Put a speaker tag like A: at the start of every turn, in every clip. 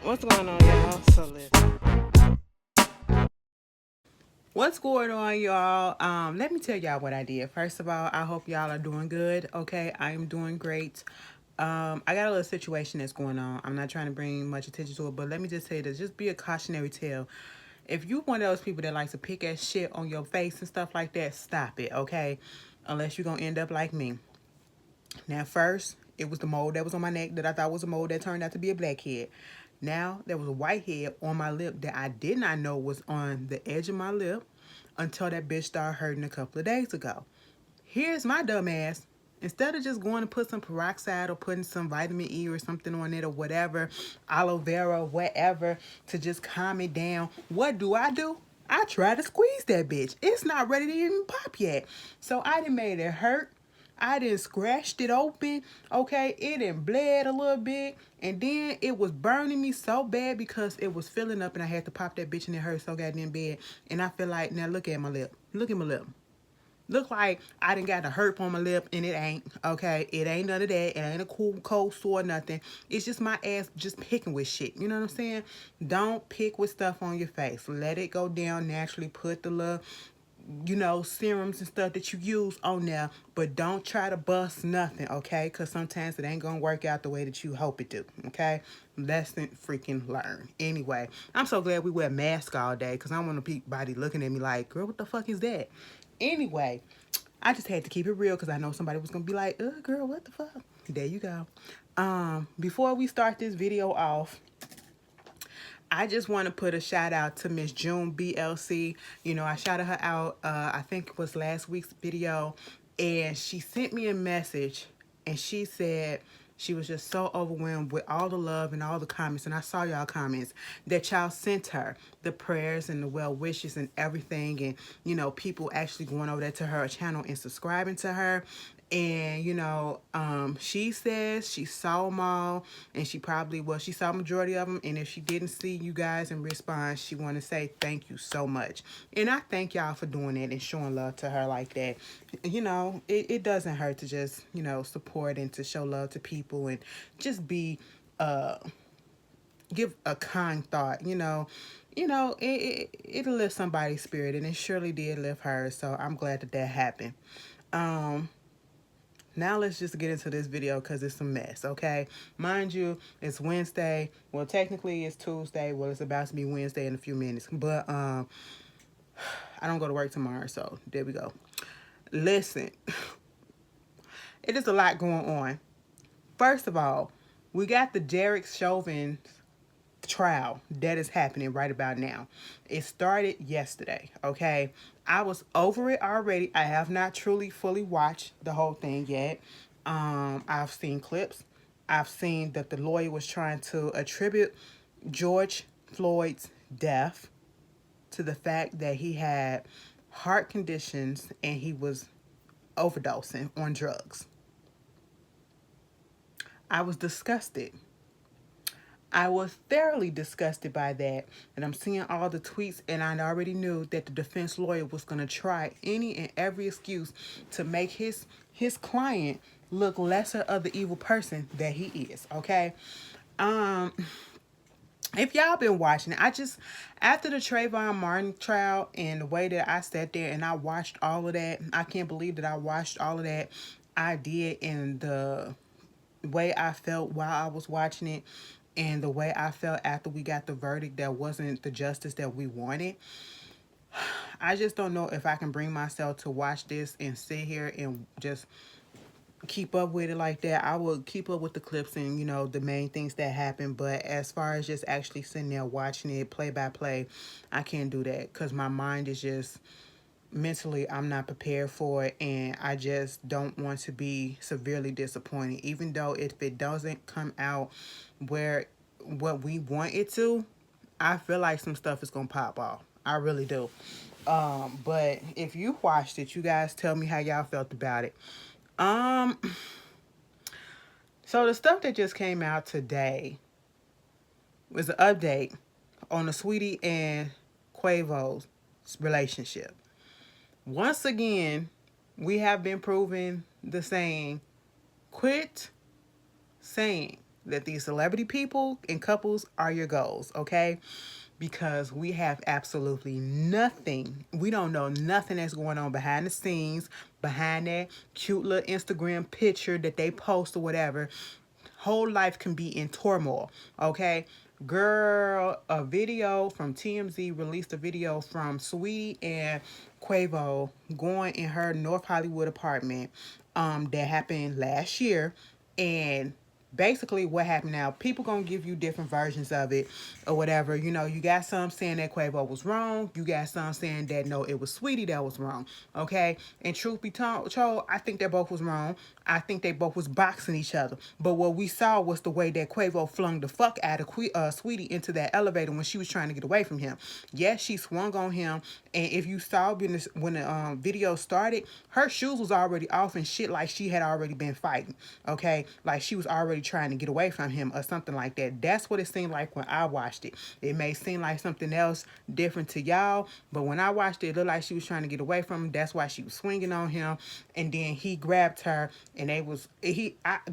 A: What's going on, y'all? So listen. What's going on, y'all? Let me tell y'all what I did. First of all, I hope y'all are doing good. Okay, I am doing great. I got a little situation that's going on. I'm not trying to bring much attention to it, but let me just say this: just be a cautionary tale. If you one of those people that likes to pick at shit on your face and stuff like that, stop it. Okay, unless you're gonna end up like me. Now, first, it was the mole that was on my neck that I thought was a mole that turned out to be a blackhead. Now, there was a whitehead on my lip that I did not know was on the edge of my lip until that bitch started hurting a couple of days ago. Here's my dumb ass. Instead of just going to put some peroxide or putting some vitamin E or something on it or whatever, aloe vera, whatever, to just calm it down, what do? I try to squeeze that bitch. It's not ready to even pop yet. So I done made it hurt. I done scratched it open. Okay, it done bled a little bit. And then it was burning me so bad because it was filling up and I had to pop that bitch and it hurt so goddamn bad. And I feel like, now look at my lip. Look at my lip. Look like I done got a hurt on my lip and it ain't. Okay, it ain't none of that. It ain't a cold sore, nothing. It's just my ass just picking with shit. You know what I'm saying? Don't pick with stuff on your face. Let it go down naturally. Put the little, serums and stuff that you use on there, but don't try to bust nothing, okay? Because sometimes it ain't gonna work out the way that you hope it do, okay? Lesson freaking learn. Anyway, I'm so glad we wear masks all day because I don't want somebody looking at me like, girl, what the fuck is that? Anyway, I just had to keep it real because I know somebody was gonna be like, girl, what the fuck? There you go. Before we start this video off, I just want to put a shout out to Miss June BLC. You know, I shouted her out, I think it was last week's video, and she sent me a message and she said she was just so overwhelmed with all the love and all the comments, and I saw y'all comments that y'all sent her, the prayers and the well wishes and everything, and people actually going over there to her channel and subscribing to her. And she says she saw them all, and she saw majority of them, and if she didn't see you guys in response, she want to say thank you so much. And I thank y'all for doing that and showing love to her like that. It doesn't hurt to just support and to show love to people and just be give a kind thought. It'll lift somebody's spirit, and it surely did lift hers, so I'm glad that happened. Now let's just get into this video because it's a mess, okay? Mind you, it's Wednesday. Well, technically it's Tuesday. Well, it's about to be Wednesday in a few minutes. But I don't go to work tomorrow, so there we go. Listen, it is a lot going on. First of all, we got the Derek Chauvin trial that is happening right about now. It started yesterday, okay? I was over it already. I have not truly fully watched the whole thing yet. I've seen clips. I've seen that the lawyer was trying to attribute George Floyd's death to the fact that he had heart conditions and he was overdosing on drugs. I was disgusted. I was thoroughly disgusted by that. And I'm seeing all the tweets, and I already knew that the defense lawyer was going to try any and every excuse to make his client look lesser of the evil person that he is, okay? If y'all been watching it, after the Trayvon Martin trial and the way that I sat there and I watched all of that, I can't believe that I watched all of that. I did, and the way I felt while I was watching it and the way I felt after we got the verdict that wasn't the justice that we wanted. I just don't know if I can bring myself to watch this and sit here and just keep up with it like that. I will keep up with the clips and the main things that happen, but as far as just actually sitting there watching it play by play, I can't do that because my mind is just mentally, I'm not prepared for it, and I just don't want to be severely disappointed. Even though if it doesn't come out what we want it to, I feel like some stuff is gonna pop off. I really do. But if you watched it, you guys tell me how y'all felt about it. So the stuff that just came out today was an update on the Sweetie and Quavo's relationship. Once again, we have been proving the saying, quit saying that these celebrity people and couples are your goals, okay? Because we have absolutely nothing. We don't know nothing that's going on behind the scenes, behind that cute little Instagram picture that they post or whatever. Whole life can be in turmoil, okay? Girl, a video from TMZ released a video from Sweetie and Quavo going in her North Hollywood apartment that happened last year. And basically what happened now, people gonna give you different versions of it or whatever. You know, you got some saying that Quavo was wrong, you got some saying that no, it was Sweetie that was wrong, okay? And truth be told, I think they both was wrong. I think they both was boxing each other. But what we saw was the way that Quavo flung the fuck out of Sweetie into that elevator when she was trying to get away from him. Yes, she swung on him, and if you saw when the video started, her shoes was already off and shit, like she had already been fighting, okay? Like she was already trying to get away from him or something like that. That's what it seemed like when I watched it. It may seem like something else different to y'all, but when I watched it, it looked like she was trying to get away from him. That's why she was swinging on him, and then he grabbed her, and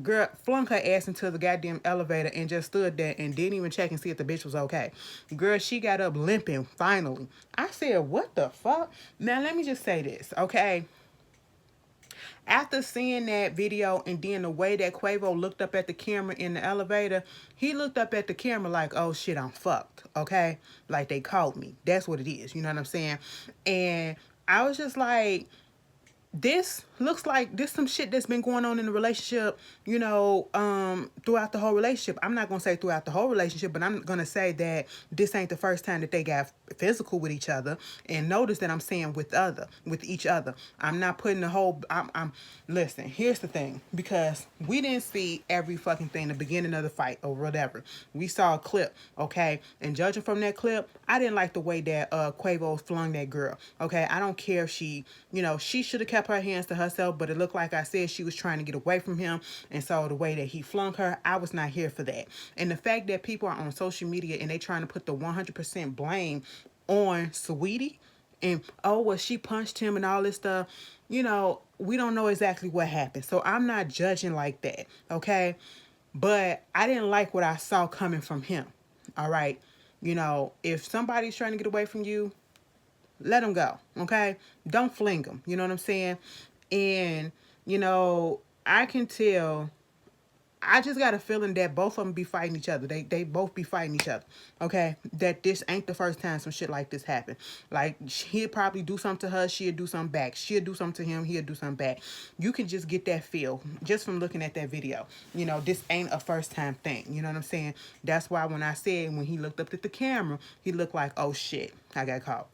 A: girl flung her ass into the goddamn elevator and just stood there and didn't even check and see if the bitch was okay. Girl, she got up limping finally. I said, what the fuck? Now let me just say this, okay? After seeing that video and then the way that Quavo looked up at the camera in the elevator, he looked up at the camera like, oh shit, I'm fucked, okay? Like they caught me. That's what it is, you know what I'm saying? And I was just like, this looks like this some shit that's been going on in the relationship, you know, throughout the whole relationship. I'm not gonna say throughout the whole relationship, but I'm gonna say that this ain't the first time that they got physical with each other. And notice that I'm saying with each other. I'm not putting the whole. I'm listen. Here's the thing, because we didn't see every fucking thing, the beginning of the fight or whatever. We saw a clip, okay, and judging from that clip, I didn't like the way that Quavo flung that girl. Okay, I don't care if she, you know, she should have kept her hands to herself, but it looked like I said she was trying to get away from him, and so the way that he flung her, I was not here for that. And the fact that people are on social media and they trying to put the 100% blame on Sweetie, and oh well, she punched him and all this stuff, you know, we don't know exactly what happened, so I'm not judging like that, okay? But I didn't like what I saw coming from him. All right, you know, if somebody's trying to get away from you, let them go, okay? Don't fling them, you know what I'm saying? And, you know, I can tell, I just got a feeling that both of them be fighting each other. They both be fighting each other, okay? That this ain't the first time some shit like this happened. Like, he'd probably do something to her, she'd do something back. She'd do something to him, he'd do something back. You can just get that feel just from looking at that video. You know, this ain't a first time thing, you know what I'm saying? That's why when I said, when he looked up at the camera, he looked like, oh shit, I got caught.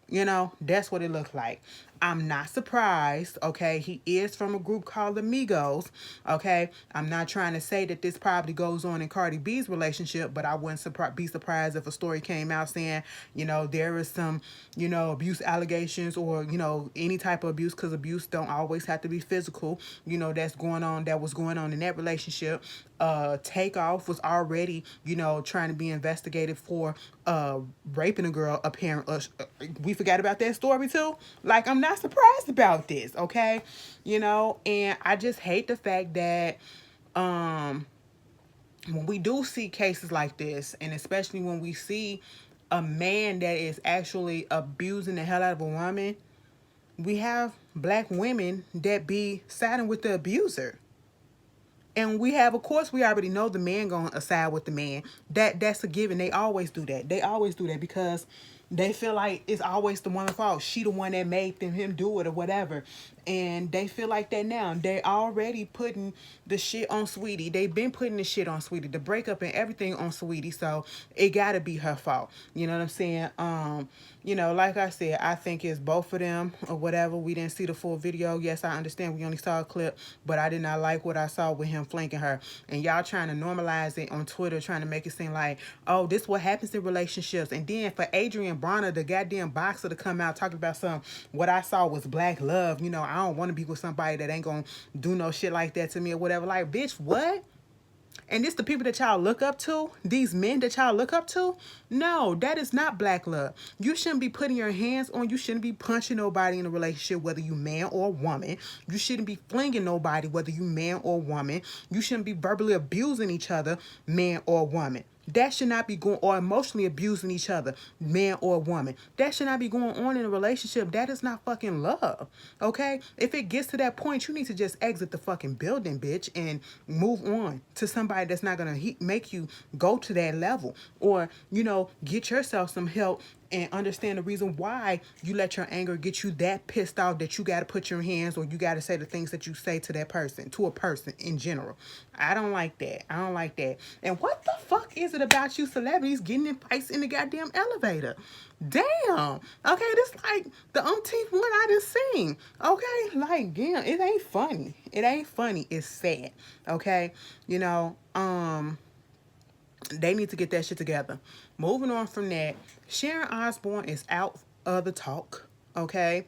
A: You know, that's what it looked like. I'm not surprised, okay? He is from a group called Amigos, okay? I'm not trying to say that this probably goes on in Cardi B's relationship, but I wouldn't be surprised if a story came out saying, you know, there is some, you know, abuse allegations or, you know, any type of abuse, because abuse don't always have to be physical, you know, that was going on in that relationship. Takeoff was already, you know, trying to be investigated for raping a girl, apparently. We forgot about that story too. Like, I'm not surprised about this, okay? You know, and I just hate the fact that when we do see cases like this, and especially when we see a man that is actually abusing the hell out of a woman, we have black women that be siding with the abuser. And we have, of course, we already know the man gonna side with the man. That's a given. They always do that. They always do that because they feel like it's always the woman's fault. She the one that made him do it or whatever. And they feel like that now. They already putting the shit on Sweetie. They've been putting the shit on Sweetie, the breakup and everything on Sweetie. So it gotta be her fault. You know what I'm saying? You know, like I said, I think it's both of them or whatever. We didn't see the full video. Yes, I understand we only saw a clip, but I did not like what I saw with him flanking her. And y'all trying to normalize it on Twitter, trying to make it seem like, oh, this what happens in relationships. And then for Adrian Bronner, the goddamn boxer, to come out talking about what I saw was black love. You know, I don't want to be with somebody that ain't gonna do no shit like that to me or whatever. Like, bitch, what? and it's the people that y'all look up to, these men that y'all look up to. No, that is not black love. You shouldn't be putting your hands on, you shouldn't be punching nobody in a relationship, whether you man or woman. You shouldn't be flinging nobody, whether you man or woman. You shouldn't be verbally abusing each other, man or woman. That should not be going, or emotionally abusing each other, man or woman. That should not be going on in a relationship. That is not fucking love. Okay? If it gets to that point, you need to just exit the fucking building, bitch, and move on to somebody that's not gonna make you go to that level. Or, get yourself some help and understand the reason why you let your anger get you that pissed off that you got to put your hands, or you got to say the things that you say to that person, to a person in general. I don't like that. I don't like that. And what the fuck is it about you celebrities getting in fights in the goddamn elevator? Damn. Okay, this like the umpteenth one I done seen. Okay, like damn, it ain't funny. It ain't funny. It's sad. Okay, they need to get that shit together. Moving on from that, Sharon Osbourne is out of the talk. Okay.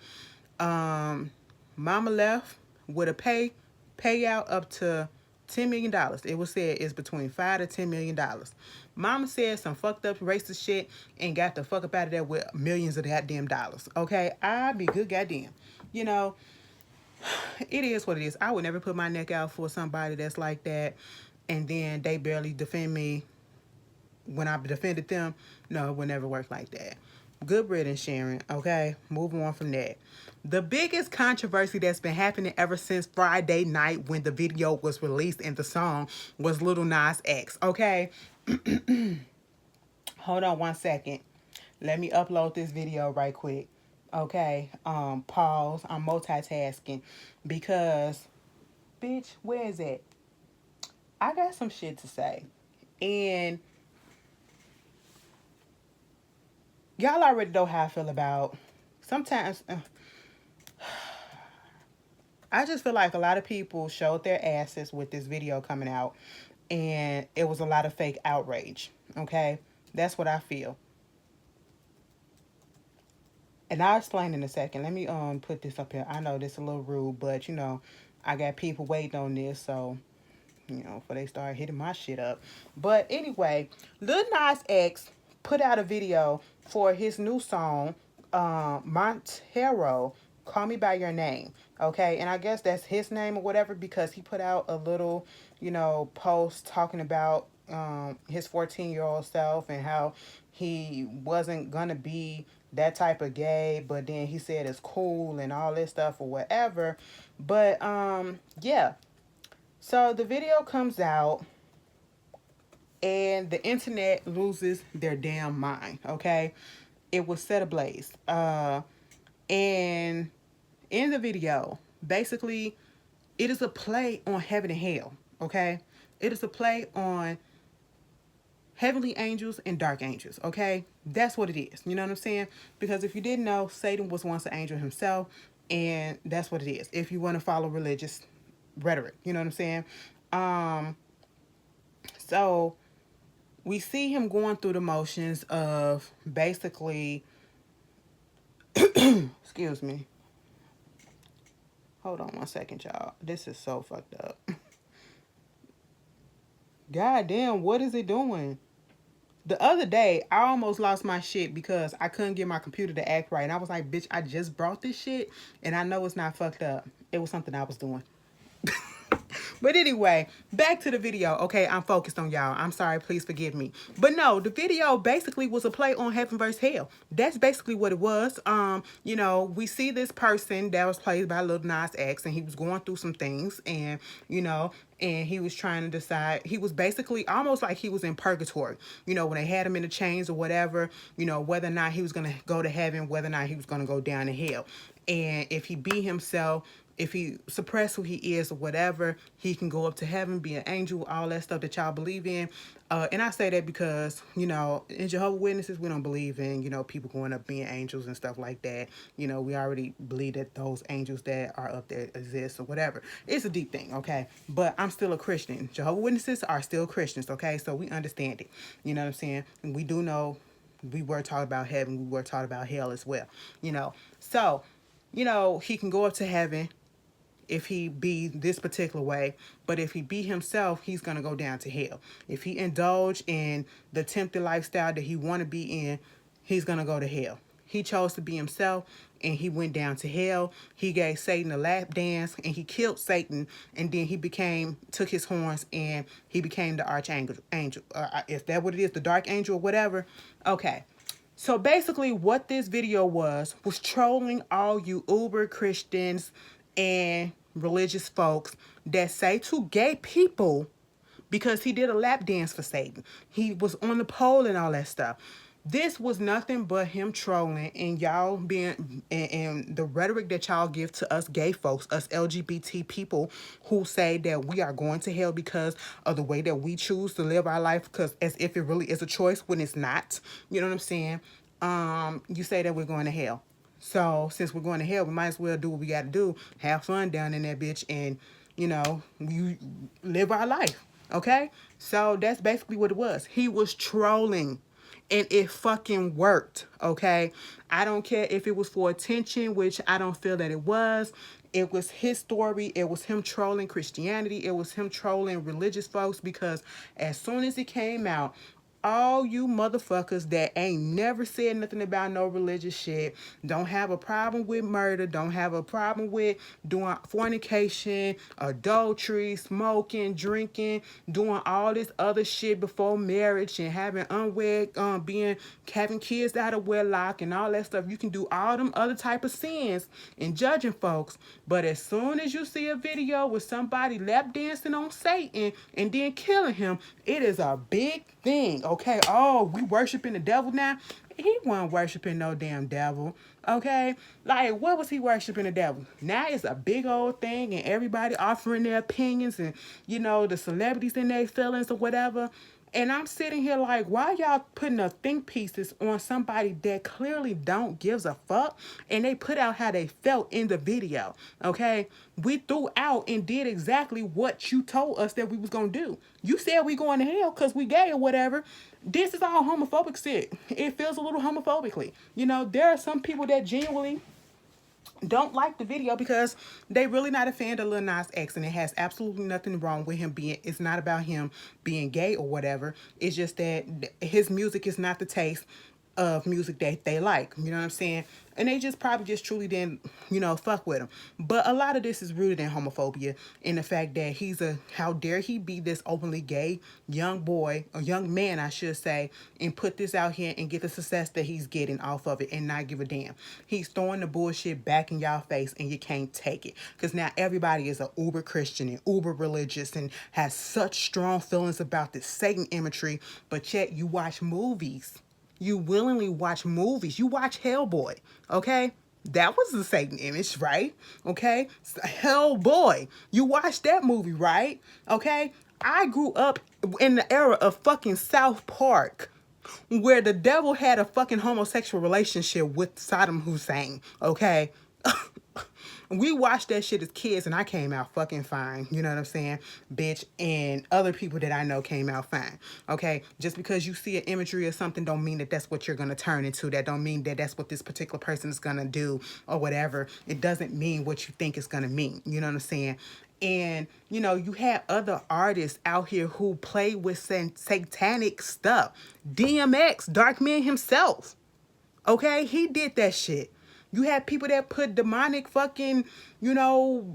A: Mama left with a payout up to $10 million. It was said it's between $5 to $10 million. Mama said some fucked up racist shit and got the fuck up out of there with millions of goddamn dollars. Okay, I be good goddamn. It is what it is. I would never put my neck out for somebody that's like that, and then they barely defend me when I defended them. No, it would never work like that. Good riddance, Sharon. Okay, moving on from that. The biggest controversy that's been happening ever since Friday night when the video was released and the song was Lil Nas X. Okay, hold on one second. Let me upload this video right quick. Okay, pause. I'm multitasking because, bitch, where is it? I got some shit to say, and y'all already know how I feel about sometimes. I just feel like a lot of people showed their asses with this video coming out, and it was a lot of fake outrage. Okay, that's what I feel, and I'll explain in a second. Let me put this up here. I know this is a little rude, but I got people waiting on this, so before they start hitting my shit up. But anyway, Lil Nas X put out a video for his new song, Montero, Call Me By Your Name. Okay, and I guess that's his name or whatever, because he put out a little, post talking about his 14-year-old self and how he wasn't gonna be that type of gay, but then he said it's cool and all this stuff or whatever. But yeah. So the video comes out and the internet loses their damn mind, okay? It was set ablaze. And in the video, basically, it is a play on heaven and hell, okay? It is a play on heavenly angels and dark angels, okay? That's what it is, you know what I'm saying? Because if you didn't know, Satan was once an angel himself, and that's what it is. If you want to follow religious rhetoric, you know what I'm saying? So we see him going through the motions of basically, excuse me. Hold on one second, y'all. This is so fucked up. God damn, what is it doing? The other day, I almost lost my shit because I couldn't get my computer to act right. And I was like, bitch, I just brought this shit and I know it's not fucked up. It was something I was doing. But anyway, back to the video. Okay, I'm focused on y'all. I'm sorry, please forgive me. But no, the video basically was a play on heaven versus hell. That's basically what it was. We see this person that was played by Lil Nas X, and he was going through some things, and and he was trying to decide. He was basically almost like he was in purgatory. When they had him in the chains or whatever, whether or not he was gonna go to heaven, whether or not he was gonna go down to hell. And if he be himself, if he suppress who he is or whatever, he can go up to heaven, be an angel, all that stuff that y'all believe in. And I say that because, in Jehovah's Witnesses, we don't believe in, people going up being angels and stuff like that. We already believe that those angels that are up there exist or whatever. It's a deep thing, okay? But I'm still a Christian. Jehovah's Witnesses are still Christians, okay? So we understand it. You know what I'm saying? And we do know we were taught about heaven. We were taught about hell as well, So, he can go up to heaven if he be this particular way. But if he be himself, he's going to go down to hell. If he indulge in the tempted lifestyle that he want to be in, he's going to go to hell. He chose to be himself, and he went down to hell. He gave Satan a lap dance, and he killed Satan, and then he took his horns, and he became the archangel. Is that what it is? The dark angel or whatever? Okay. So basically what this video was trolling all you uber Christians and religious folks that say to gay people, because he did a lap dance for Satan. He was on the pole and all that stuff. This was nothing but him trolling, and y'all being and the rhetoric that y'all give to us gay folks, us LGBT people who say that we are going to hell because of the way that we choose to live our life, because as if it really is a choice when it's not. You know what I'm saying? You say that we're going to hell. So since we're going to hell, we might as well do what we got to do, have fun down in that bitch, and you live our life. Okay? So that's basically what it was. He was trolling. And it fucking worked, okay? I don't care if it was for attention, which I don't feel that it was. It was his story. It was him trolling Christianity. It was him trolling religious folks, because as soon as it came out, all you motherfuckers that ain't never said nothing about no religious shit, don't have a problem with murder, don't have a problem with doing fornication, adultery, smoking, drinking, doing all this other shit before marriage, and having unwed, having kids out of wedlock and all that stuff. You can do all them other type of sins and judging folks, but as soon as you see a video with somebody lap dancing on Satan and then killing him, it is a big thing. Okay, oh, we worshiping the devil now? He wasn't worshiping no damn devil. Okay, like, what was he worshiping the devil? Now it's a big old thing, and everybody offering their opinions, and the celebrities in their feelings or whatever. And I'm sitting here like, why y'all putting the think pieces on somebody that clearly don't gives a fuck? And they put out how they felt in the video, okay? We threw out and did exactly what you told us that we was going to do. You said we going to hell because we gay or whatever. This is all homophobic shit. It feels a little homophobically. There are some people that genuinely don't like the video because they really not a fan of Lil Nas X, and it has absolutely nothing wrong with him being, it's not about him being gay or whatever. It's just that his music is not the taste of music that they like. You know what I'm saying? And they just probably just truly didn't, fuck with him. But a lot of this is rooted in homophobia, in the fact that how dare he be this openly gay young boy, or young man, I should say, and put this out here and get the success that he's getting off of it and not give a damn. He's throwing the bullshit back in y'all face, and you can't take it. Because now everybody is a uber Christian and uber religious and has such strong feelings about this Satan imagery, but yet you watch movies. You willingly watch movies. You watch Hellboy, okay? That was the Satan image, right? Okay? Hellboy. You watched that movie, right? Okay? I grew up in the era of fucking South Park, where the devil had a fucking homosexual relationship with Saddam Hussein, okay? We watched that shit as kids, and I came out fucking fine. You know what I'm saying? Bitch, and other people that I know came out fine. Okay? Just because you see an imagery or something don't mean that that's what you're going to turn into. That don't mean that that's what this particular person is going to do or whatever. It doesn't mean what you think it's going to mean. You know what I'm saying? And, you had other artists out here who play with satanic stuff. DMX, Dark Man himself. Okay? He did that shit. You had people that put demonic fucking,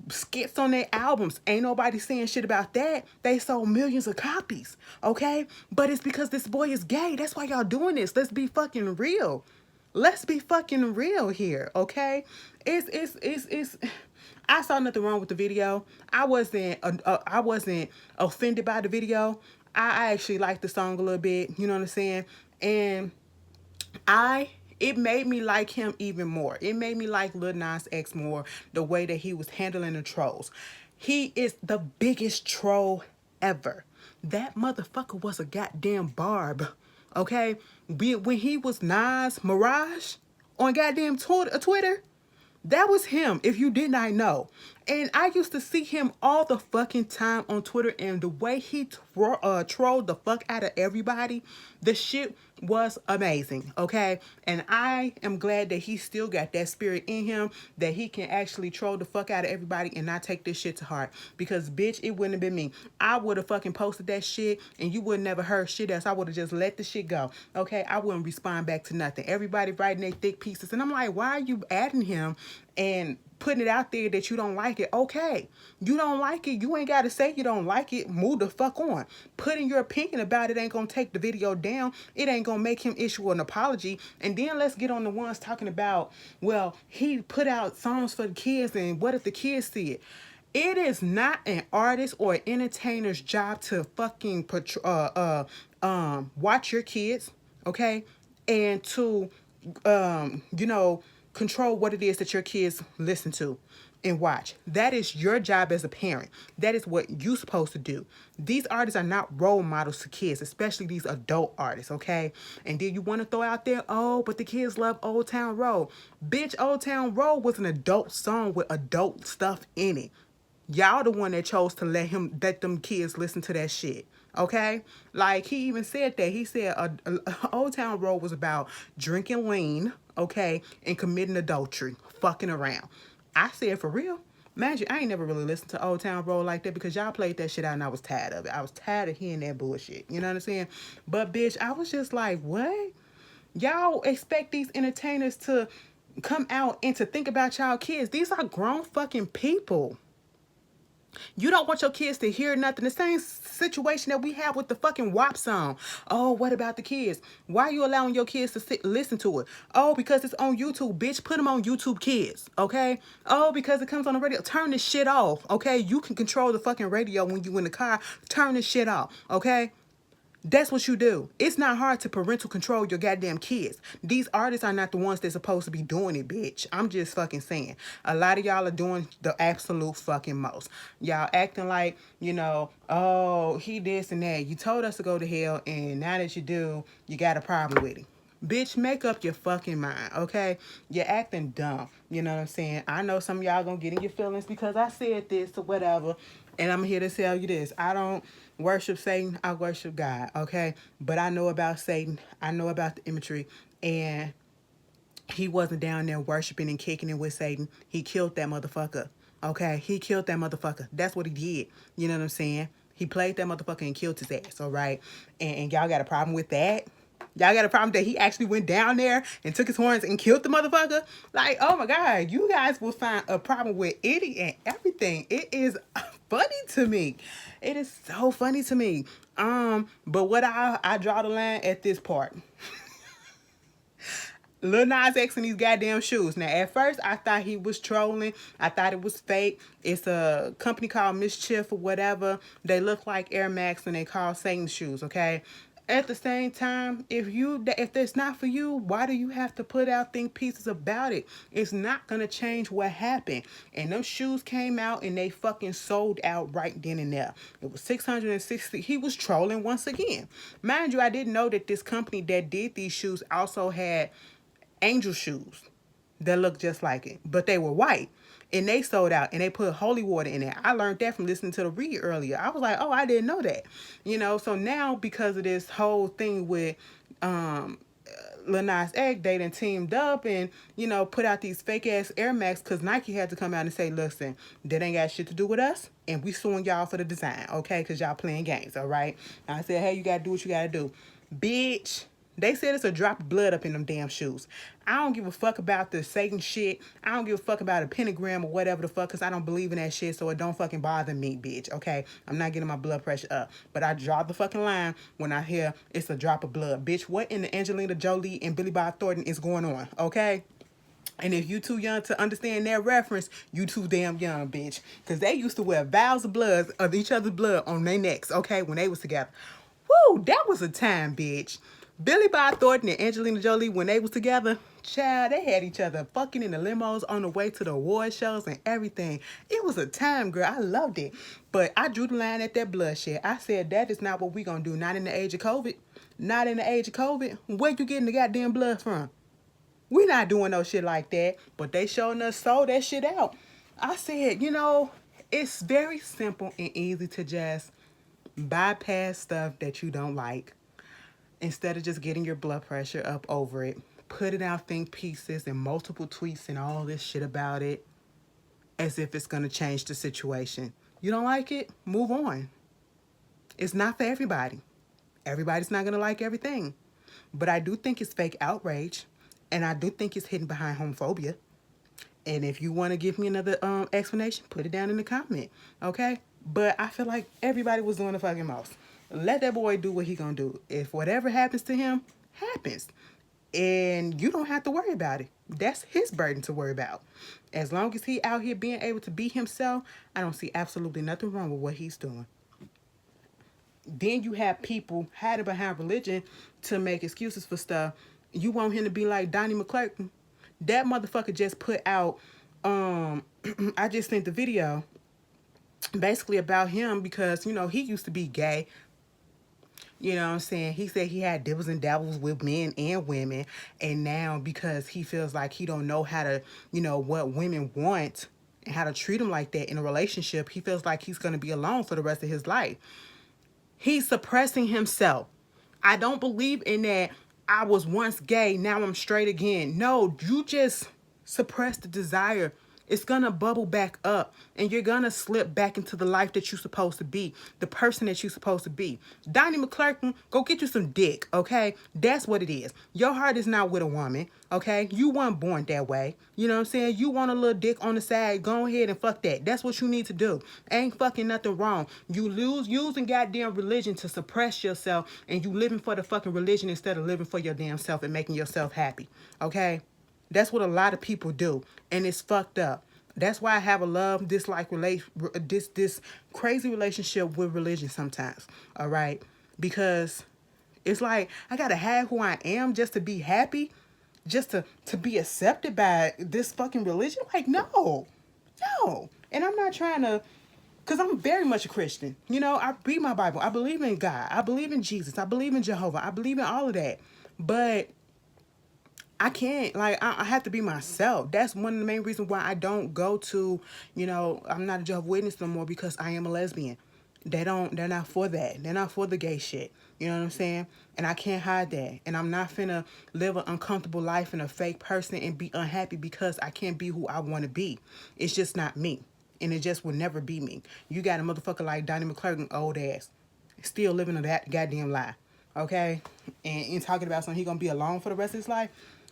A: skits on their albums. Ain't nobody saying shit about that. They sold millions of copies, okay? But it's because this boy is gay. That's why y'all doing this. Let's be fucking real. Let's be fucking real here, okay? It's I saw nothing wrong with the video. I wasn't offended by the video. I actually liked the song a little bit, you know what I'm saying? And it made me like him even more. It made me like Lil Nas X more, the way that he was handling the trolls. He is the biggest troll ever. That motherfucker was a goddamn barb, okay? When he was Nas Mirage on goddamn Twitter, that was him, if you did not know. And I used to see him all the fucking time on Twitter, and the way he trolled the fuck out of everybody, the shit was amazing, okay? And I am glad that he still got that spirit in him, that he can actually troll the fuck out of everybody and not take this shit to heart. Because, bitch, it wouldn't have been me. I would have fucking posted that shit, and you would never heard shit else. I would have just let the shit go, okay? I wouldn't respond back to nothing. Everybody writing their thick pieces, and I'm like, why are you adding him and putting it out there that you don't like it? Okay, you don't like it, you ain't got to say you don't like it. Move the fuck on. Putting your opinion about it ain't gonna take the video down. It ain't gonna make him issue an apology. And then let's get on the ones talking about, well, he put out songs for the kids, and what if the kids see it? It is not an artist or an entertainer's job to fucking watch your kids, okay, and to you know, control what it is that your kids listen to and watch. That is your job as a parent. That is what you're supposed to do. These artists are not role models to kids, especially these adult artists, okay? And then you want to throw out there, oh, but the kids love Old Town Road. Bitch, Old Town Road was an adult song with adult stuff in it. Y'all the one that chose to let them kids listen to that shit. Okay? Like, he even said that. He said Old Town Road was about drinking lean, okay, and committing adultery, fucking around. I said, for real? Imagine, I ain't never really listened to Old Town Road like that, because y'all played that shit out and I was tired of it. I was tired of hearing that bullshit. You know what I'm saying? But, bitch, I was just like, what? Y'all expect these entertainers to come out and to think about y'all kids? These are grown fucking people. You don't want your kids to hear nothing. The same situation that we have with the fucking WAP song. Oh, what about the kids? Why are you allowing your kids to listen to it? Oh, because it's on YouTube, bitch. Put them on YouTube Kids, okay? Oh, because it comes on the radio. Turn this shit off, okay? You can control the fucking radio when you in the car. Turn this shit off, okay? That's what you do. It's not hard to parental control your goddamn kids. These artists are not the ones that's supposed to be doing it, bitch. I'm just fucking saying. A lot of y'all are doing the absolute fucking most. Y'all acting like, you know, oh, he this and that. You told us to go to hell, and now that you do, you got a problem with it. Bitch, make up your fucking mind, okay? You're acting dumb. You know what I'm saying? I know some of y'all gonna get in your feelings because I said this or whatever. And I'm here to tell you this. I don't worship Satan. I worship God, okay? But I know about Satan. I know about the imagery. And he wasn't down there worshiping and kicking it with Satan. He killed that motherfucker, okay? He killed that motherfucker. That's what he did. You know what I'm saying? He played that motherfucker and killed his ass, all right? And y'all got a problem with that? Y'all got a problem that he actually went down there and took his horns and killed the motherfucker? Like, oh my God, you guys will find a problem with any and everything. It is funny to me. It is so funny to me. But what I draw the line at this part. Lil Nas X in these goddamn shoes. Now, at first, I thought he was trolling. I thought it was fake. It's a company called Mischief or whatever. They look like Air Max and they call Satan shoes, okay? At the same time, if it's not for you, why do you have to put out think pieces about it? It's not going to change what happened. And those shoes came out and they fucking sold out right then and there. It was 660. He was trolling once again. Mind you, I didn't know that this company that did these shoes also had angel shoes that looked just like it, but they were white. And they sold out, and they put holy water in it. I learned that from listening to the read earlier. I was like, oh, I didn't know that. You know, so now because of this whole thing with Lil Nas X, they done teamed up and, you know, put out these fake ass Air Max because Nike had to come out and say, listen, that ain't got shit to do with us, and we suing y'all for the design, okay? Because y'all playing games, all right? I said, hey, you got to do what you got to do. Bitch. They said it's a drop of blood up in them damn shoes. I don't give a fuck about the Satan shit. I don't give a fuck about a pentagram or whatever the fuck, because I don't believe in that shit, so it don't fucking bother me, bitch, okay? I'm not getting my blood pressure up. But I draw the fucking line when I hear it's a drop of blood. Bitch, what in the Angelina Jolie and Billy Bob Thornton is going on, okay? And if you too young to understand that reference, you too damn young, bitch. Because they used to wear vials of each other's blood on their necks, okay, when they was together. Woo, that was a time, bitch. Billy Bob Thornton and Angelina Jolie, when they was together, child, they had each other fucking in the limos on the way to the award shows and everything. It was a time, girl. I loved it. But I drew the line at that bloodshed. I said, that is not what we gonna do. Not in the age of COVID. Not in the age of COVID. Where you getting the goddamn blood from? We not doing no shit like that. But they showing us sold that shit out. I said, it's very simple and easy to just bypass stuff that you don't like instead of just getting your blood pressure up over it. Put it out think pieces and multiple tweets and all this shit about it as if it's going to change the situation. You don't like it? Move on. It's not for everybody. Everybody's not going to like everything. But I do think it's fake outrage, and I do think it's hidden behind homophobia. And if you want to give me another explanation, put it down in the comment, okay? But I feel like everybody was doing the fucking most. Let that boy do what he gonna do. If whatever happens to him, happens. And you don't have to worry about it. That's his burden to worry about. As long as he out here being able to be himself, I don't see absolutely nothing wrong with what he's doing. Then you have people hiding behind religion to make excuses for stuff. You want him to be like Donnie McClurkin. That motherfucker just put out, I just sent the video basically about him because, he used to be gay. You know what I'm saying? He said he had dibbles and dabbles with men and women. And now because he feels like he don't know how to, what women want and how to treat them like that in a relationship, he feels like he's going to be alone for the rest of his life. He's suppressing himself. I don't believe in that I was once gay, now I'm straight again. No, you just suppress the desire. It's going to bubble back up and you're going to slip back into the life that you're supposed to be, the person that you're supposed to be. Donnie McClurkin, go get you some dick, okay? That's what it is. Your heart is not with a woman, okay? You weren't born that way. You know what I'm saying? You want a little dick on the side, go ahead and fuck that. That's what you need to do. Ain't fucking nothing wrong. You using goddamn religion to suppress yourself and you living for the fucking religion instead of living for your damn self and making yourself happy, okay? That's what a lot of people do, and it's fucked up. That's why I have a love dislike this crazy relationship with religion sometimes. All right, because it's like I gotta have who I am just to be happy, just to be accepted by this fucking religion. Like no, and I'm not trying to. Because I'm very much a Christian. I read my Bible. I believe in God. I believe in Jesus. I believe in Jehovah. I believe in all of that. But I can't, I have to be myself. That's one of the main reasons why I don't go to, I'm not a Jehovah's Witness no more because I am a lesbian. They're not for that. They're not for the gay shit. You know what I'm saying? And I can't hide that. And I'm not finna live an uncomfortable life and a fake person and be unhappy because I can't be who I want to be. It's just not me. And it just will never be me. You got a motherfucker like Donnie McClurkin, old ass, still living that goddamn lie. Okay? And talking about something he gonna be alone for the rest of his life?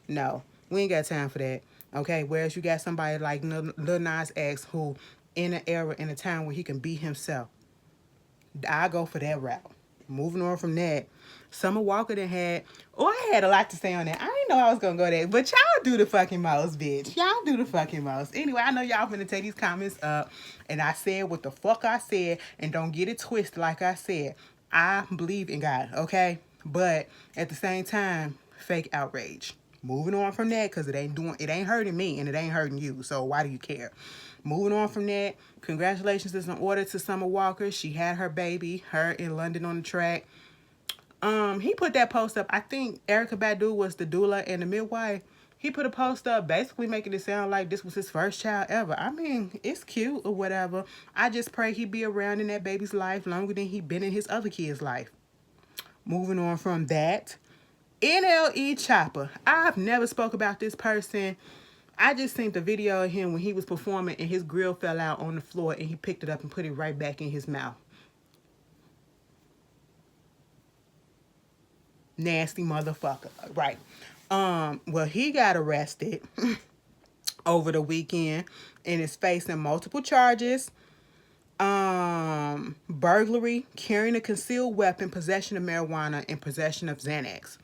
A: No, we ain't got time for that. Okay, whereas you got somebody like Lil Nas X who in an era, in a time where he can be himself. I go for that route. Moving on from that, Summer Walker done had, I had a lot to say on that. I didn't know I was gonna go there, but y'all do the fucking most, bitch. Y'all do the fucking most. Anyway, I know y'all finna take these comments up, and I said what the fuck I said, and don't get it twisted like I said. I believe in God, okay? But at the same time, fake outrage. Moving on from that, because it ain't hurting me and it ain't hurting you. So why do you care? Moving on from that, congratulations is in order to Summer Walker. She had her baby, her in London on the track. He put that post up. I think Erykah Badu was the doula and the midwife. He put a post up basically making it sound like this was his first child ever. I mean, it's cute or whatever. I just pray he be around in that baby's life longer than he been in his other kid's life. Moving on from that, Nle Chopper. I've never spoke about this person. I just seen the video of him when he was performing and his grill fell out on the floor and he picked it up and put it right back in his mouth. Nasty motherfucker. Right. Well, he got arrested over the weekend and is facing multiple charges. Burglary, carrying a concealed weapon, possession of marijuana, and possession of Xanax.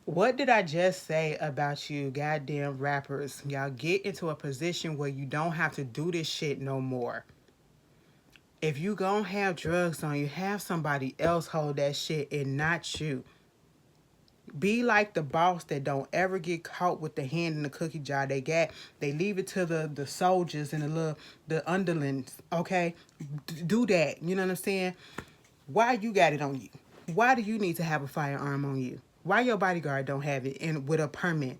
A: What did I just say about you goddamn rappers? Y'all get into a position where you don't have to do this shit no more. If you gon' have drugs on you, have somebody else hold that shit and not you. Be like the boss that don't ever get caught with the hand in the cookie jar. They leave it to the soldiers and the underlings, okay? Do that, you know what I'm saying? Why you got it on you? Why do you need to have a firearm on you? Why your bodyguard don't have it and with a permit?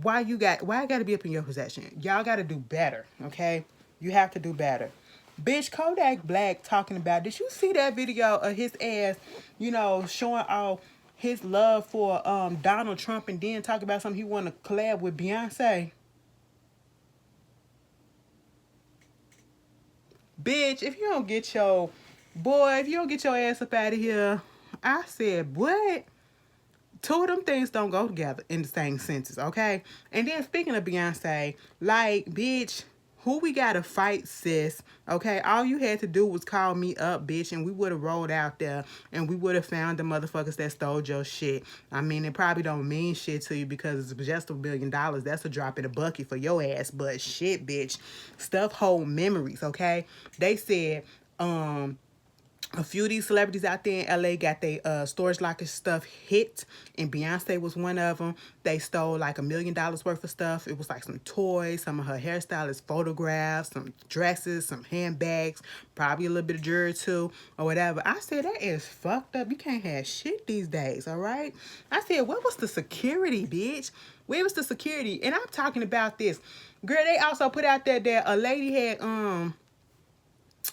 A: Why I gotta be up in your possession? Y'all gotta do better, okay? You have to do better. Bitch, Kodak Black talking about, did you see that video of his ass, showing off his love for Donald Trump and then talk about something he want to collab with Beyonce? Bitch, if you don't get your ass up out of here, I said, what? Two of them things don't go together in the same sentence, okay? And then speaking of Beyonce, like, bitch, who we gotta fight, sis? Okay, all you had to do was call me up, bitch, and we would have rolled out there and we would have found the motherfuckers that stole your shit. I mean, it probably don't mean shit to you because it's just $1 billion. That's a drop in the bucket for your ass. But shit, bitch, stuff hold memories, okay? They said, a few of these celebrities out there in LA got their storage locker stuff hit, and Beyonce was one of them. They stole like $1 million worth of stuff. It was like some toys, some of her hairstylist photographs, some dresses, some handbags, probably a little bit of jewelry too, or whatever. I said, that is fucked up. You can't have shit these days, all right? I said, what was the security, bitch? Where was the security? And I'm talking about this. Girl, they also put out there that a lady had,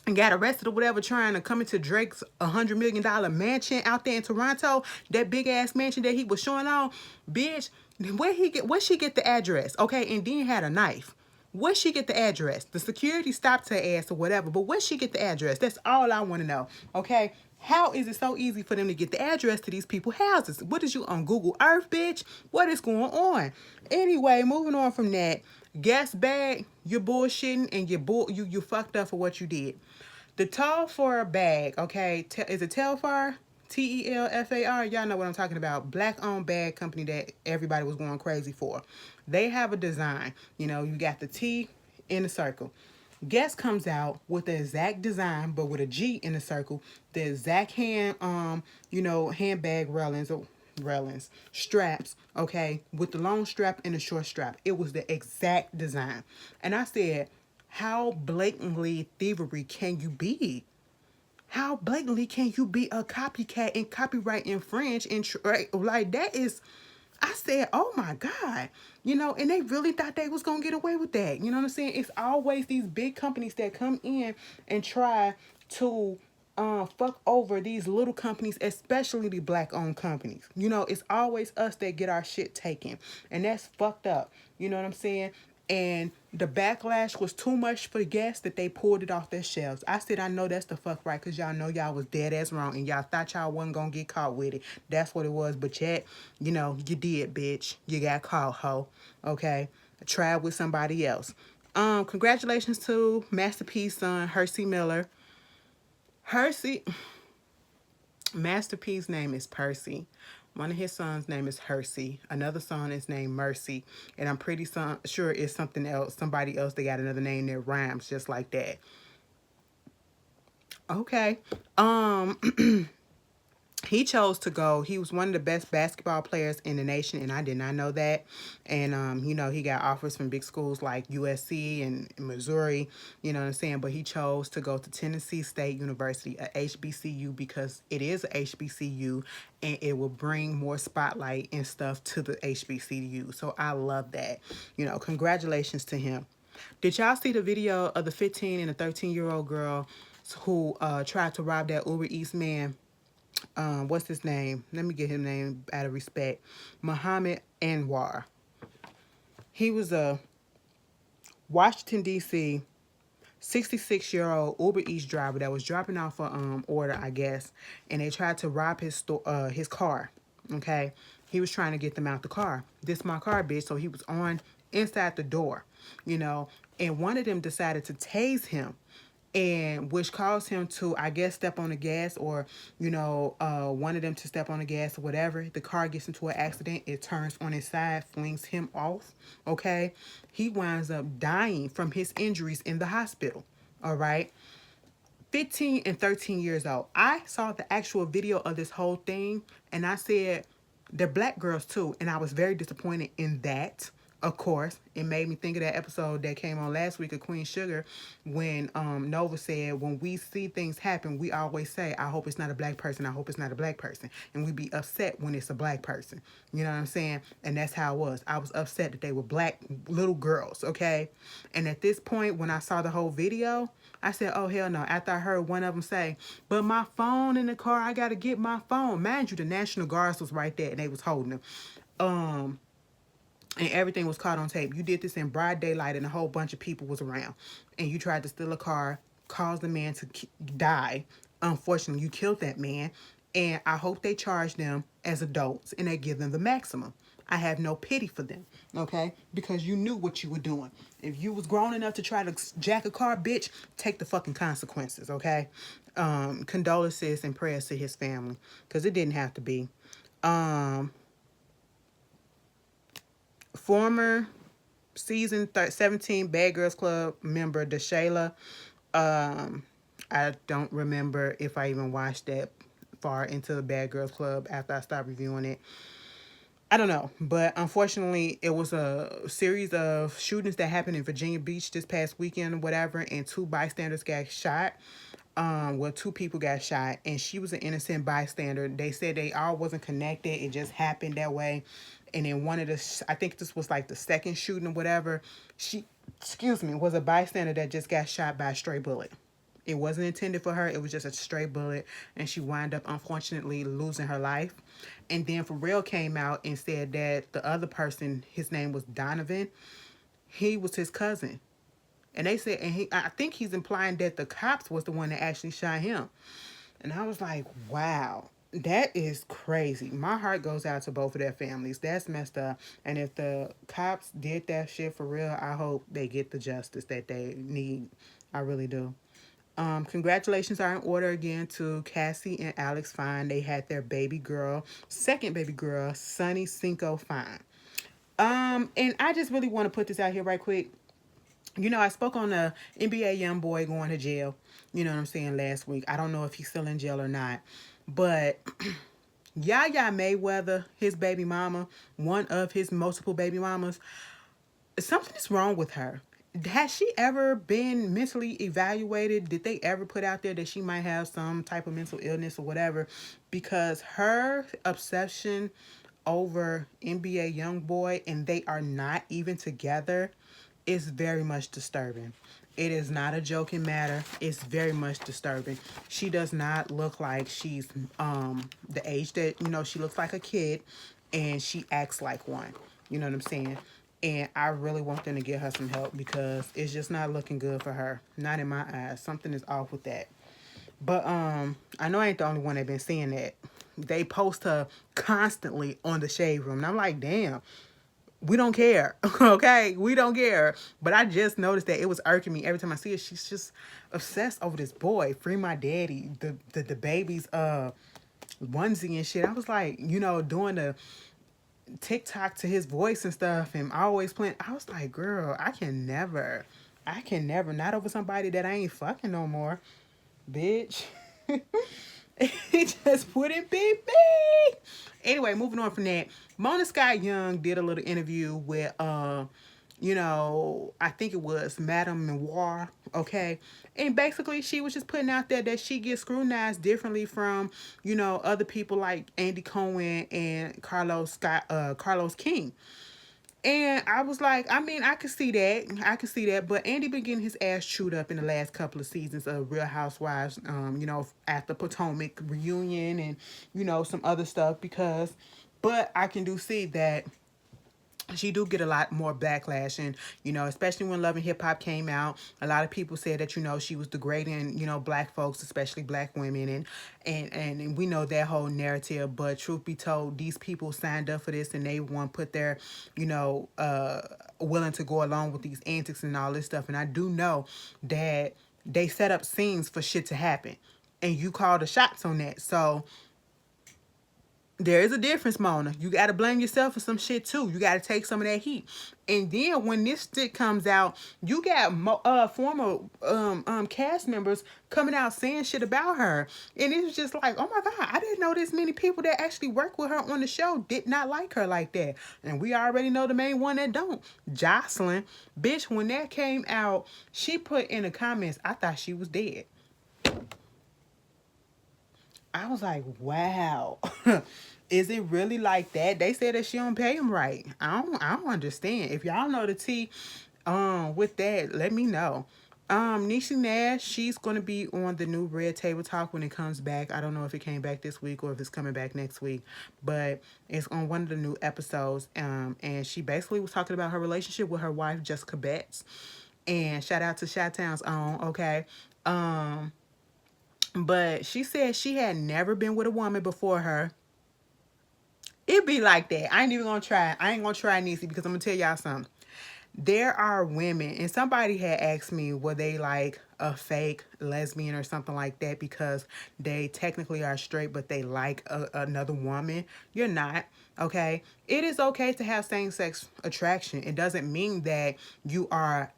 A: and got arrested or whatever trying to come into Drake's $100 million mansion out there in Toronto, that big ass mansion that he was showing on. Bitch, where she get the address? Okay, and then had a knife. Where she get the address? The security stopped her ass or whatever, but where she get the address? That's all I want to know. Okay, how is it so easy for them to get the address to these people's houses? What is you on Google Earth, bitch? What is going on? Anyway, moving on from that, guess bag, you're bullshitting and you fucked up for what you did. The Telfar bag, okay, is it Telfar? Telfar? Y'all know what I'm talking about. Black-owned bag company that everybody was going crazy for. They have a design. You got the T in a circle. Guess comes out with the exact design, but with a G in the circle. The exact handbag railings, straps, okay, with the long strap and the short strap. It was the exact design. And I said, how blatantly thievery can you be? How blatantly can you be a copycat and copyright infringe and like that is, I said, oh my God, and they really thought they was gonna get away with that. You know what I'm saying? It's always these big companies that come in and try to fuck over these little companies, especially the black-owned companies. It's always us that get our shit taken, and that's fucked up. You know what I'm saying? And the backlash was too much for the guests that they pulled it off their shelves. I said, I know that's the fuck right, because y'all know y'all was dead ass wrong, and y'all thought y'all wasn't gonna get caught with it. That's what it was. But yet, you did, bitch. You got caught, ho. Okay? Try with somebody else. Congratulations to Masterpiece son, Hersey Miller. Hersey, Masterpiece name is Percy. One of his sons' name is Hersey. Another son is named Mercy. And I'm pretty sure it's something else, somebody else that got another name that rhymes just like that. Okay. He chose to go. He was one of the best basketball players in the nation, and I did not know that. And, he got offers from big schools like USC and Missouri, you know what I'm saying? But he chose to go to Tennessee State University, a HBCU, because it is a HBCU, and it will bring more spotlight and stuff to the HBCU. So I love that. Congratulations to him. Did y'all see the video of the 15 and a 13-year-old girl who tried to rob that Uber Eats man? What's his name? Let me get his name out of respect. Mohammed Anwar. He was a Washington, D.C. 66-year-old Uber Eats driver that was dropping off a order, I guess, and they tried to rob his car. Okay, he was trying to get them out the car. This my car, bitch. So he was on inside the door, and one of them decided to tase him, and which caused him to, I guess, step on the gas, or one of them to step on the gas or whatever. The car gets into an accident. It turns on its side, flings him off. Okay, he winds up dying from his injuries in the hospital. All right, 15 and 13 years old. I saw the actual video of this whole thing, and I said, they're black girls too, and I was very disappointed in that. Of course, it made me think of that episode that came on last week of Queen Sugar when Nova said, when we see things happen, we always say, I hope it's not a black person. I hope it's not a black person. And we be upset when it's a black person. You know what I'm saying? And that's how it was. I was upset that they were black little girls, okay? And at this point, when I saw the whole video, I said, oh, hell no. After I heard one of them say, but my phone in the car, I got to get my phone. Mind you, the National Guards was right there and they was holding them. And everything was caught on tape. You did this in broad daylight and a whole bunch of people was around. And you tried to steal a car, caused the man to die. Unfortunately, you killed that man. And I hope they charge them as adults and they give them the maximum. I have no pity for them, okay? Because you knew what you were doing. If you was grown enough to try to jack a car, bitch, take the fucking consequences, okay? Condolences and prayers to his family. Because it didn't have to be. Former season 17 Bad Girls Club member DeShayla. I don't remember if I even watched that far into the Bad Girls Club after I stopped reviewing it. I don't know, but unfortunately, it was a series of shootings that happened in Virginia Beach this past weekend or whatever, and two bystanders got shot. Well, two people got shot, and she was an innocent bystander. They said they all wasn't connected; it just happened that way. And then one of the, I think this was like the second shooting or whatever. She, excuse me, was a bystander that just got shot by a stray bullet. It wasn't intended for her. It was just a stray bullet. And she wound up, unfortunately, losing her life. And then Pharrell came out and said that the other person, his name was Donovan, he was his cousin. And they said, and I think he's implying that the cops was the one that actually shot him. And I was like, wow, that is crazy. My heart goes out to both of their families. That's messed up. And if the cops did that shit for real, I hope they get the justice that they need. I really do. Congratulations are in order again to Cassie and Alex Fine. They had their baby girl, second baby girl, Sunny Cinco Fine. And I just really want to put this out here right quick. You know, I spoke on the NBA young boy going to jail, you know what I'm saying, last week. I don't know if he's still in jail or not. But Yaya Mayweather, his baby mama, one of his multiple baby mamas, something is wrong with her. Has she ever been mentally evaluated? Did they ever put out there that she might have some type of mental illness or whatever? Because her obsession over NBA Youngboy and they are not even together is very much disturbing. It is not a joking matter. It's very much disturbing. She does not look like she's the age that, you know, she looks like a kid and she acts like one. You know what I'm saying? And I really want them to get her some help because it's just not looking good for her. Not in my eyes. Something is off with that. But I know I ain't the only one that been seeing that. They post her constantly on the Shade Room. And I'm like, damn, we don't care. Okay? We don't care. But I just noticed that it was irking me every time I see her. She's just obsessed over this boy. Free my daddy. The baby's onesie and shit. I was like, you know, doing the TikTok to his voice and stuff and always playing. I was like, girl, I can never, not over somebody that I ain't fucking no more, bitch. It just wouldn't be me. Anyway, moving on from that, Mona Scott Young did a little interview with you know, I think it was Madame Noir, okay? And basically she was just putting out there that she gets scrutinized differently from, you know, other people like Andy Cohen and Carlos King. And I was like, I mean, I could see that. I could see that. But Andy been getting his ass chewed up in the last couple of seasons of Real Housewives, you know, after Potomac reunion and, you know, some other stuff because, but I can do see that she do get a lot more backlash and you know especially when Love and Hip Hop came out, a lot of people said that you know she was degrading, you know, black folks, especially black women, and we know that whole narrative. But truth be told, these people signed up for this and they want to put their, you know, willing to go along with these antics and all this stuff. And I do know that they set up scenes for shit to happen and you call the shots on that. So There is a difference, Mona. You got to blame yourself for some shit too. You got to take some of that heat. And then when this shit comes out, you got former cast members coming out saying shit about her, and it was just like, oh my god, I didn't know this many people that actually work with her on the show did not like her like that. And we already know the main one that don't, Jocelyn, bitch. When that came out, she put in the comments, I thought she was dead. I was like, wow. Is it really like that? They said that she don't pay him right. I don't understand. If y'all know the tea with that, let me know. Niecy Nash, she's gonna be on the new Red Table Talk when it comes back. I don't know if it came back this week or if it's coming back next week, but it's on one of the new episodes. And she basically was talking about her relationship with her wife, Jessica Betts. And shout out to Chi-Town's own, okay? But she said she had never been with a woman before her. It be like that. I ain't even gonna try. I ain't gonna try Niecy because I'm gonna tell y'all something. There are women, and somebody had asked me, were they like a fake lesbian or something like that because they technically are straight, but they like another woman. You're not, okay? It is okay to have same-sex attraction. It doesn't mean that you are,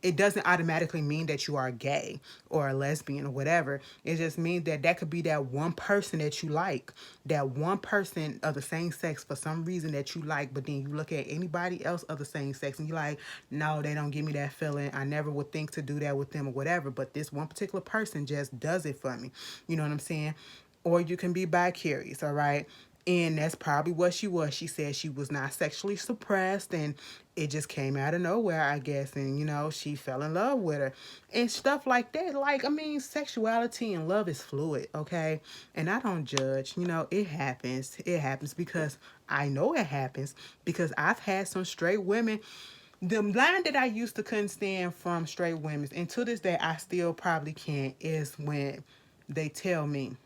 A: it doesn't automatically mean that you are gay or a lesbian or whatever. It just means that that could be that one person that you like, that one person of the same sex for some reason that you like, but then you look at anybody else of the same sex and you're like, no, they don't give me that feeling. I never would think to do that with them or whatever, but this one particular person just does it for me. You know what I'm saying? Or you can be bi-curious, all right? And that's probably what she was. She said she was not sexually suppressed and it just came out of nowhere, I guess. And, you know, she fell in love with her and stuff like that. Like, I mean, sexuality and love is fluid, okay? And I don't judge. You know, it happens. It happens because I know it happens because I've had some straight women. The line that I used to couldn't stand from straight women, and to this day I still probably can't, is when they tell me,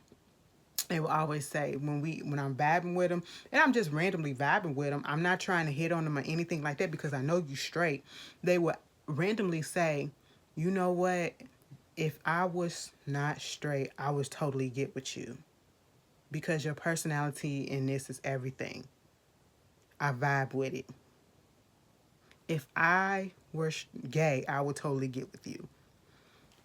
A: they will always say when I'm vibing with them, and I'm just randomly vibing with them, I'm not trying to hit on them or anything like that because I know you straight. They will randomly say, you know what, if I was not straight, I would totally get with you because your personality in this is everything. I vibe with it. If I were gay, I would totally get with you.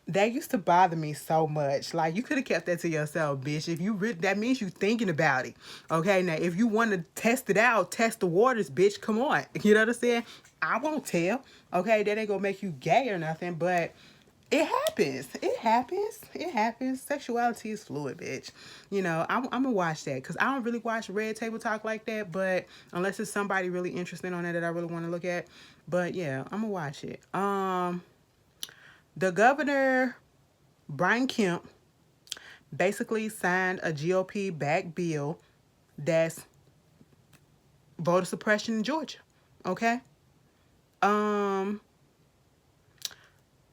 A: That used to bother me so much. Like, you could have kept that to yourself, bitch. If you that means you thinking about it. Okay, now if you want to test it out, test the waters, bitch. Come on, you know what I'm saying? I won't tell. Okay, that ain't gonna make you gay or nothing, but it happens. It happens. It happens. Sexuality is fluid, bitch. You know, I'm gonna watch that because I don't really watch Red Table Talk like that. But unless it's somebody really interesting on that I really want to look at. But yeah, I'm gonna watch it. The governor, Brian Kemp, basically signed a GOP-backed bill that's voter suppression in Georgia. Okay?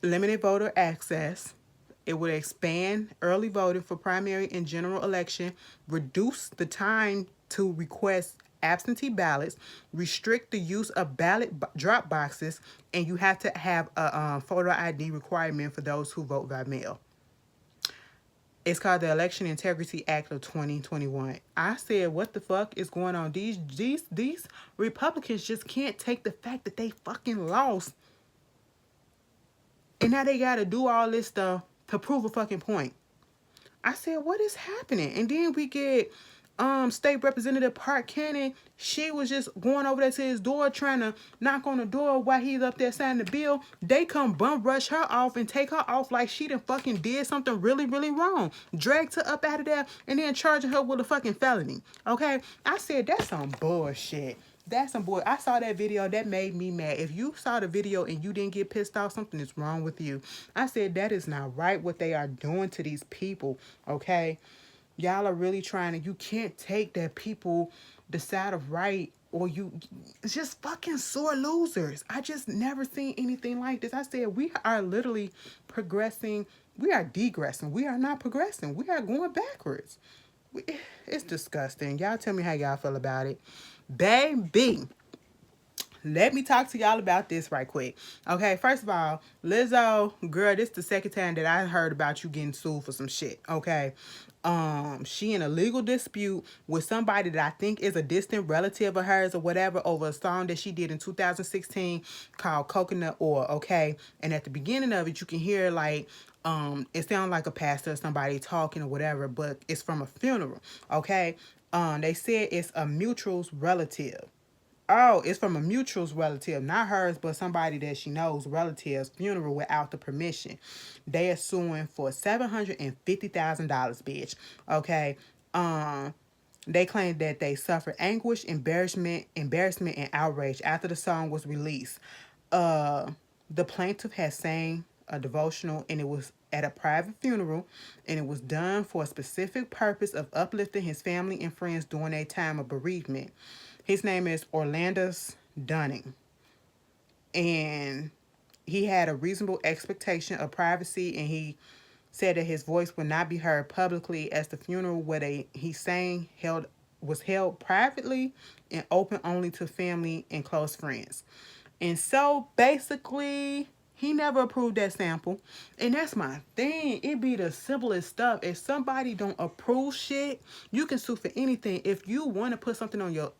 A: Limited voter access. It would expand early voting for primary and general election, reduce the time to request absentee ballots, restrict the use of ballot drop boxes, and you have to have a photo ID requirement for those who vote by mail. It's called the Election Integrity Act of 2021. I said, what the fuck is going on? These Republicans just can't take the fact that they fucking lost. And now they gotta do all this stuff to prove a fucking point. I said, what is happening? And then we get State Representative Park Cannon. She was just going over there to his door trying to knock on the door while he's up there signing the bill. They come bum rush her off and take her off like she done fucking did something really, really wrong. Dragged her up out of there and then charging her with a fucking felony. Okay? I said, that's some bullshit. That's some boy. I saw that video. That made me mad. If you saw the video and you didn't get pissed off, something is wrong with you. I said, that is not right what they are doing to these people. Okay? Y'all are really trying to, you can't take that people decide of right, or you, it's just fucking sore losers. I just never seen anything like this. I said, we are literally progressing. We are degressing. We are not progressing. We are going backwards. It's disgusting. Y'all tell me how y'all feel about it. Baby, let me talk to y'all about this right quick. Okay, first of all, Lizzo, girl, this is the second time that I heard about you getting sued for some shit. Okay. She in a legal dispute with somebody that I think is a distant relative of hers or whatever over a song that she did in 2016 called Coconut Oil. Okay. And at the beginning of it, you can hear like it sounds like a pastor or somebody talking or whatever, but it's from a funeral. Okay. They said it's a mutual's relative. Oh, it's from a mutual's relative, not hers, but somebody that she knows, relative's funeral without the permission. They are suing for $750,000, bitch. Okay. Um, they claim that they suffered anguish, embarrassment, and outrage after the song was released. Uh, the plaintiff had sang a devotional, and it was at a private funeral, and it was done for a specific purpose of uplifting his family and friends during a time of bereavement. His name is Orlandus Dunning, and he had a reasonable expectation of privacy, and he said that his voice would not be heard publicly as the funeral where he sang was held privately and open only to family and close friends. And so basically, he never approved that sample. And that's my thing. It be the simplest stuff. If somebody don't approve shit, you can sue for anything. If you want to put something on your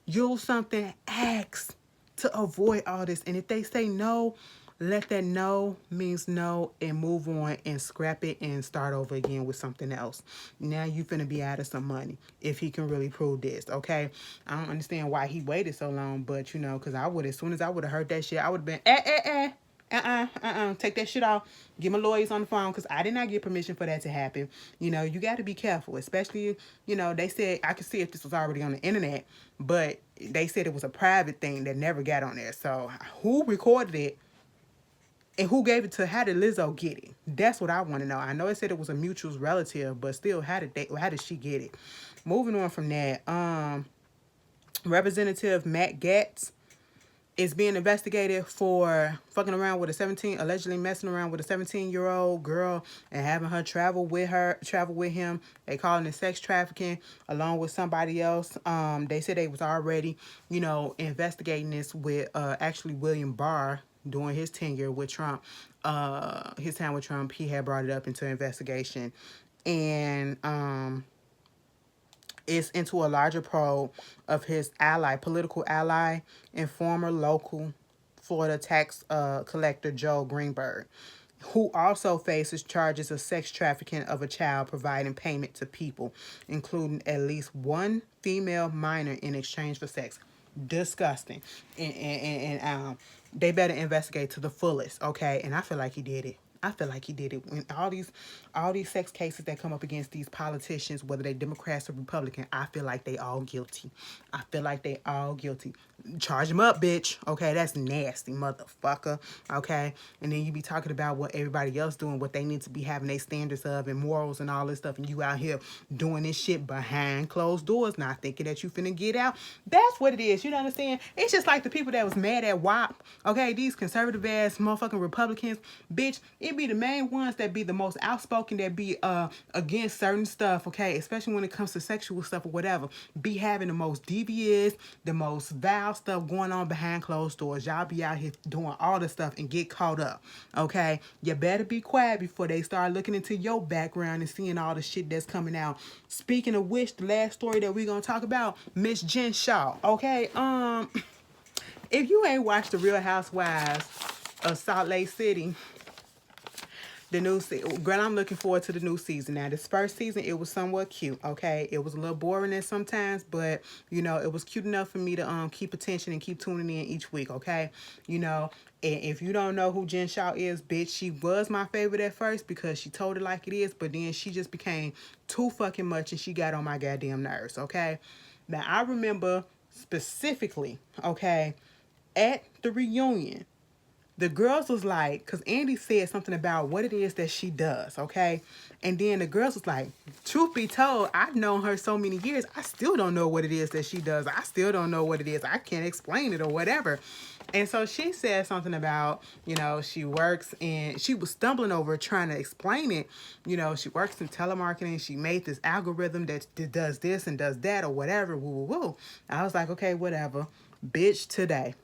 A: use something, ask to avoid all this. And if they say no, let that no means no and move on and scrap it and start over again with something else. Now you finna be out of some money if he can really prove this, okay? I don't understand why he waited so long, but you know, because I would, as soon as I would have heard that shit, I would have been, take that shit off. Get my lawyers on the phone because I did not get permission for that to happen. You know, you got to be careful, especially, you know, they said, I could see if this was already on the internet, but they said it was a private thing that never got on there. So who recorded it and who gave it to, how did Lizzo get it? That's what I want to know. I know it said it was a mutual's relative, but still, how did she get it? Moving on from that, Representative Matt Gaetz is being investigated for allegedly messing around with a 17-year-old girl and having her travel with him. They calling it sex trafficking along with somebody else. They said they was already, you know, investigating this with actually William Barr during his tenure with Trump. His time with Trump, he had brought it up into investigation. And is into a larger probe of his political ally, and former local Florida tax collector Joe Greenberg, who also faces charges of sex trafficking of a child providing payment to people, including at least one female minor in exchange for sex. Disgusting. And they better investigate to the fullest, okay? And I feel like he did it. I feel like he did it. When all these sex cases that come up against these politicians, whether they Democrats or Republican, I feel like they all guilty. I feel like they all guilty. Charge them up, bitch. Okay, that's nasty, motherfucker. Okay, and then you be talking about what everybody else doing, what they need to be having their standards of and morals and all this stuff, and you out here doing this shit behind closed doors, not thinking that you finna get out. That's what it is. You know what I'm saying? It's just like the people that was mad at WAP. Okay, these conservative ass motherfucking Republicans, bitch. It be the main ones that be the most outspoken, that be against certain stuff. Okay, especially when it comes to sexual stuff or whatever. Be having the most devious, the most vile stuff going on behind closed doors. Y'all be out here doing all this stuff and get caught up. Okay, you better be quiet before they start looking into your background and seeing all the shit that's coming out. Speaking of which, the last story that we're gonna talk about, Miss Jen Shaw. Okay, if you ain't watched The Real Housewives of Salt Lake City, the new season, girl, I'm looking forward to the new season. Now, this first season, it was somewhat cute, okay? It was a little boring at sometimes, but, you know, it was cute enough for me to keep attention and keep tuning in each week, okay? You know, and if you don't know who Jen Shaw is, bitch, she was my favorite at first because she told it like it is, but then she just became too fucking much and she got on my goddamn nerves, okay? Now, I remember specifically, okay, at the reunion, the girls was like, because Andy said something about what it is that she does, okay? And then the girls was like, truth be told, I've known her so many years, I still don't know what it is that she does. I still don't know what it is. I can't explain it or whatever. And so she said something about, you know, she works and she was stumbling over trying to explain it. You know, she works in telemarketing. She made this algorithm that does this and does that or whatever. Woo, woo, woo. I was like, okay, whatever. Bitch, today.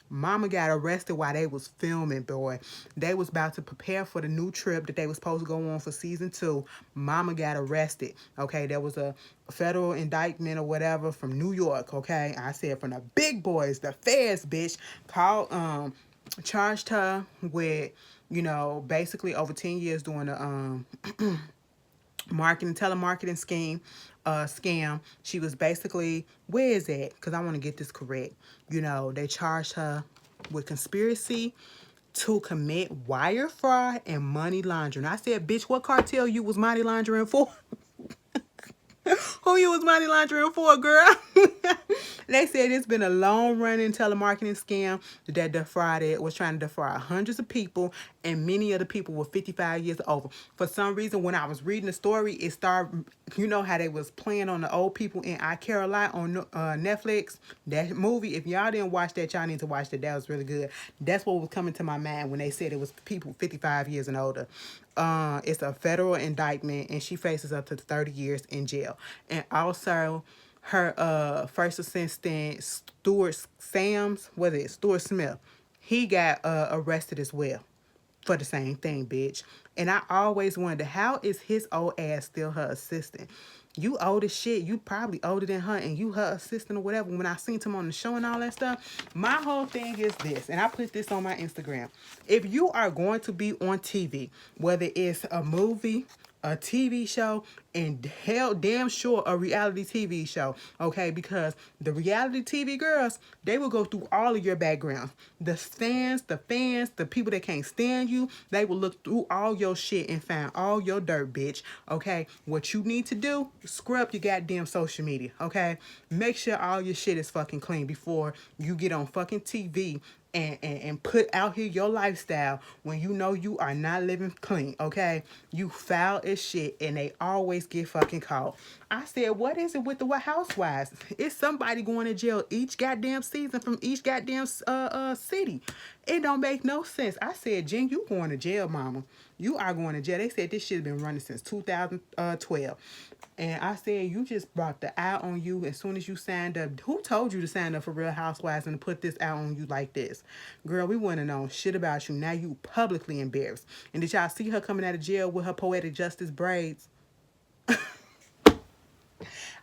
A: Mama got arrested while they was filming, boy. They was about to prepare for the new trip that they was supposed to go on for season 2. Mama got arrested. Okay, there was a federal indictment or whatever from New York. Okay, I said from the big boys, the feds, bitch, called charged her with, you know, basically over 10 years doing the telemarketing scam. She was basically, where is that, because I want to get this correct. You know, they charged her with conspiracy to commit wire fraud and money laundering. I said, bitch, what cartel you was money laundering for? Who you was money laundering for, girl? They said it's been a long-running telemarketing scam that was trying to defraud hundreds of people, and many of the people were 55 years over. For some reason, when I was reading the story, it started, you know how they was playing on the old people in I Care a Lot on Netflix? That movie, if y'all didn't watch that, y'all need to watch that. That was really good. That's what was coming to my mind when they said it was people 55 years and older. It's a federal indictment, and she faces up to 30 years in jail. And also, her first assistant, Stuart Smith, he got arrested as well for the same thing, bitch. And I always wondered, how is his old ass still her assistant? You old as shit. You probably older than her, and you her assistant or whatever. When I seen him on the show and all that stuff, my whole thing is this, and I put this on my Instagram. If you are going to be on TV, whether it's a movie, a TV show, and hell damn sure a reality TV show, okay? Because the reality TV girls, they will go through all of your backgrounds. The fans, the people that can't stand you, they will look through all your shit and find all your dirt, bitch, okay? What you need to do, scrub your goddamn social media, okay? Make sure all your shit is fucking clean before you get on fucking TV and put out here your lifestyle when you know you are not living clean, okay? You foul as shit, and they always get fucking caught. I said, what is it with the housewives? It's somebody going to jail each goddamn season from each goddamn city. It don't make no sense. I said, Jen, you going to jail, mama. You are going to jail. They said this shit has been running since 2012. And I said, you just brought the eye on you as soon as you signed up. Who told you to sign up for Real Housewives and to put this out on you like this? Girl, we wouldn't have known shit about you. Now you publicly embarrassed. And did y'all see her coming out of jail with her poetic justice braids?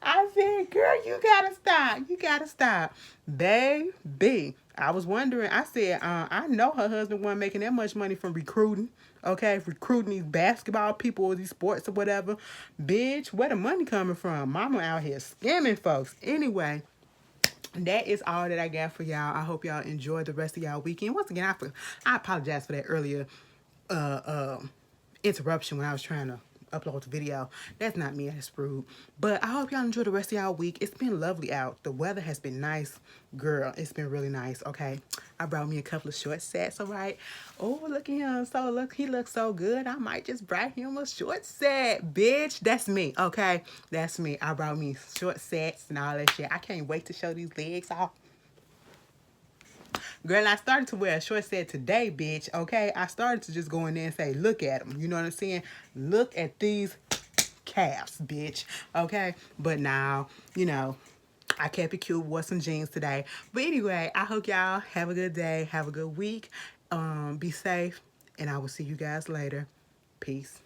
A: I said, girl, you gotta stop. You gotta stop. Baby, I was wondering. I said, I know her husband wasn't making that much money from recruiting. Okay, recruiting these basketball people or these sports or whatever. Bitch, where the money coming from? Mama out here scamming folks. Anyway, that is all that I got for y'all. I hope y'all enjoy the rest of y'all weekend. Once again, I apologize for that earlier interruption when I was trying to upload the video. That's not me, that's rude. But I hope y'all enjoy the rest of y'all week. It's been lovely out. The weather has been nice. Girl, it's been really nice, okay? I brought me a couple of short sets, all right? Oh, look at him. He looks so good. I might just buy him a short set, bitch. That's me, okay? That's me. I brought me short sets and all that shit. I can't wait to show these legs off. Girl, I started to wear a short set today, bitch, okay? I started to just go in there and say, look at them. You know what I'm saying? Look at these calves, bitch, okay? But now, you know, I kept it cute, wore some jeans today. But anyway, I hope y'all have a good day, have a good week. Be safe, and I will see you guys later. Peace.